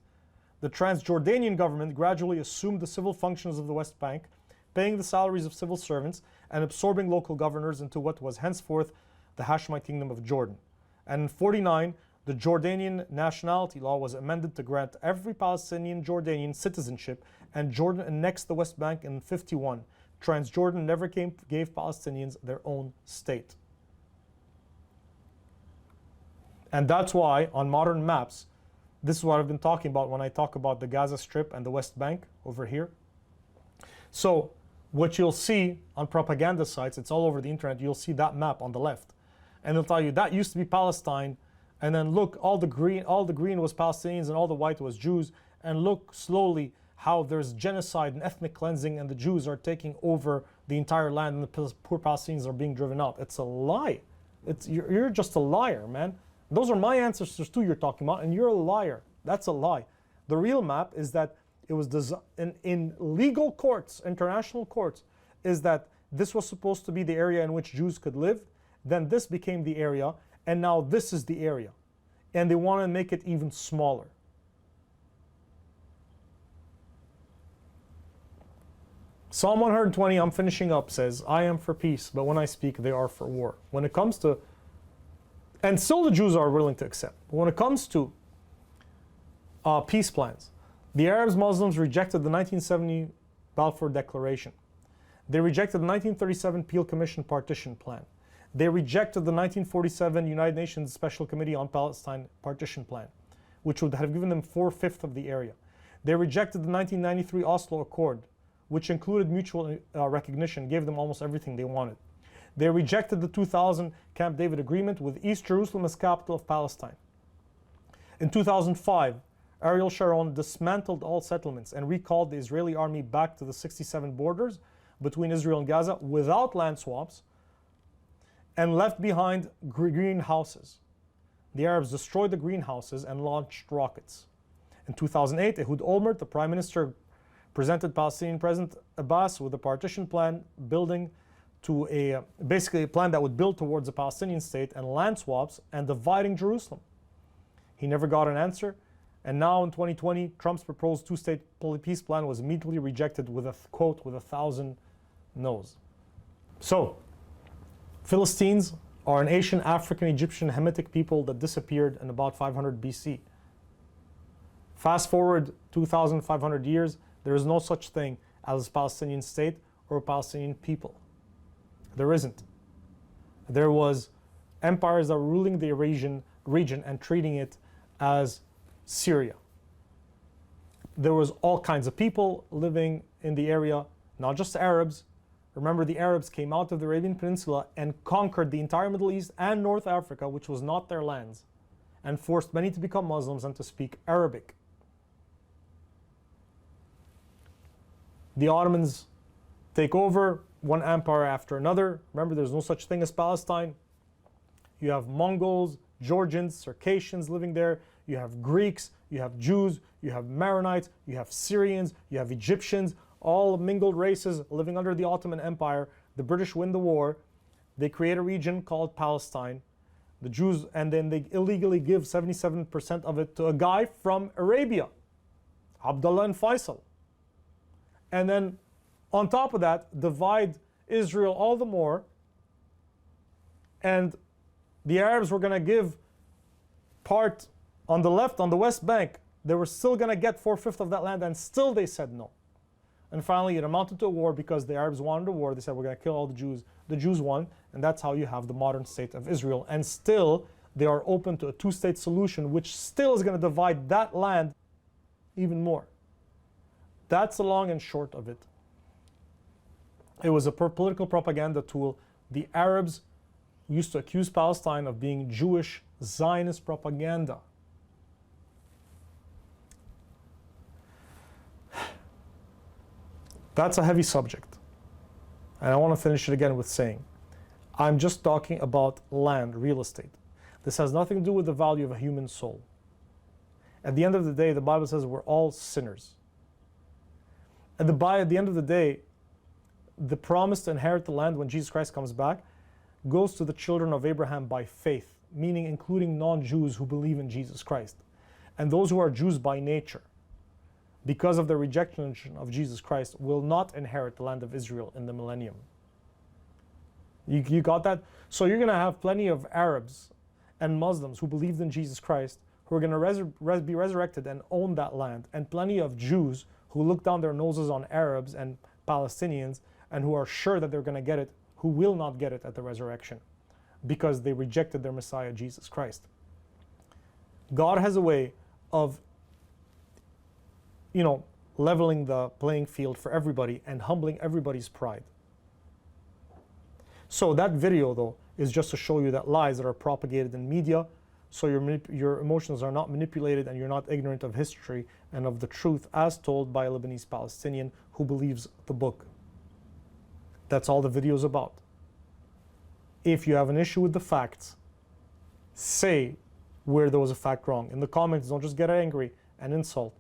The Transjordanian government gradually assumed the civil functions of the West Bank, paying the salaries of civil servants and absorbing local governors into what was henceforth the Hashemite Kingdom of Jordan. And in 49, the Jordanian nationality law was amended to grant every Palestinian Jordanian citizenship, and Jordan annexed the West Bank in 51. Transjordan never gave Palestinians their own state. And that's why on modern maps, this is what I've been talking about when I talk about the Gaza Strip and the West Bank over here. So what you'll see on propaganda sites, it's all over the internet, you'll see that map on the left. And they'll tell you that used to be Palestine, and then look, all the green was Palestinians and all the white was Jews, and look slowly how there's genocide and ethnic cleansing and the Jews are taking over the entire land and the poor Palestinians are being driven out. It's a lie. You're just a liar, man. Those are my ancestors too you're talking about, and you're a liar. That's a lie. The real map is that it was in legal courts, international courts, is that this was supposed to be the area in which Jews could live. Then this became the area, and now this is the area. And they want to make it even smaller. Psalm 120, I'm finishing up, says, I am for peace, but when I speak, they are for war. When it comes to, and still the Jews are willing to accept, but when it comes to peace plans, the Arabs, Muslims rejected the 1970 Balfour Declaration. They rejected the 1937 Peel Commission Partition Plan. They rejected the 1947 United Nations Special Committee on Palestine Partition Plan, which would have given them 4/5 of the area. They rejected the 1993 Oslo Accord, which included mutual recognition, gave them almost everything they wanted. They rejected the 2000 Camp David Agreement with East Jerusalem as capital of Palestine. In 2005, Ariel Sharon dismantled all settlements and recalled the Israeli army back to the 67 borders between Israel and Gaza without land swaps, and left behind greenhouses. The Arabs destroyed the greenhouses and launched rockets. In 2008, Ehud Olmert, the prime minister, presented Palestinian President Abbas with a partition plan building to basically a plan that would build towards a Palestinian state and land swaps and dividing Jerusalem. He never got an answer. And now in 2020, Trump's proposed two-state peace plan was immediately rejected with a quote, with 1,000 no's. So, Philistines are an Asian, African, Egyptian, Hamitic people that disappeared in about 500 BC. Fast forward 2,500 years, there is no such thing as a Palestinian state or a Palestinian people. There isn't. There was empires that were ruling the region and treating it as Syria. There was all kinds of people living in the area, not just Arabs. Remember, the Arabs came out of the Arabian Peninsula and conquered the entire Middle East and North Africa, which was not their lands, and forced many to become Muslims and to speak Arabic. The Ottomans take over one empire after another. Remember, there's no such thing as Palestine. You have Mongols, Georgians, Circassians living there. You have Greeks, you have Jews, you have Maronites, you have Syrians, you have Egyptians, all mingled races living under the Ottoman Empire. The British win the war. They create a region called Palestine. The Jews, and then they illegally give 77% of it to a guy from Arabia, Abdullah and Faisal. And then on top of that, divide Israel all the more. And the Arabs were going to give part on the left, on the West Bank. They were still going to get 4/5 of that land, and still they said no. And finally, it amounted to a war because the Arabs wanted a war. They said, we're going to kill all the Jews. The Jews won, and that's how you have the modern state of Israel. And still, they are open to a two-state solution, which still is going to divide that land even more. That's the long and short of it. It was a political propaganda tool. The Arabs used to accuse Palestine of being Jewish Zionist propaganda. That's a heavy subject. And I want to finish it again with saying, I'm just talking about land, real estate. This has nothing to do with the value of a human soul. At the end of the day, the Bible says we're all sinners. At the end of the day, the promise to inherit the land when Jesus Christ comes back goes to the children of Abraham by faith, meaning including non-Jews who believe in Jesus Christ. And those who are Jews by nature, because of their rejection of Jesus Christ, will not inherit the land of Israel in the millennium. You got that? So you're going to have plenty of Arabs and Muslims who believed in Jesus Christ who are going to be resurrected and own that land, and plenty of Jews who look down their noses on Arabs and Palestinians and who are sure that they're going to get it, who will not get it at the resurrection because they rejected their Messiah, Jesus Christ. God has a way of leveling the playing field for everybody and humbling everybody's pride. So that video, though, is just to show you that lies that are propagated in media, so your emotions are not manipulated and you're not ignorant of history and of the truth as told by a Lebanese Palestinian who believes the book. That's all the video is about. If you have an issue with the facts, say where there was a fact wrong. In the comments, don't just get angry and insult.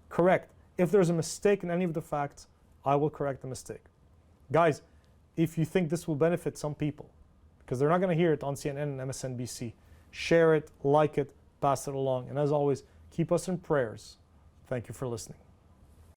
Correct. If there's a mistake in any of the facts, I will correct the mistake. Guys, if you think this will benefit some people, because they're not going to hear it on CNN and MSNBC, share it, like it, pass it along. And as always, keep us in prayers. Thank you for listening.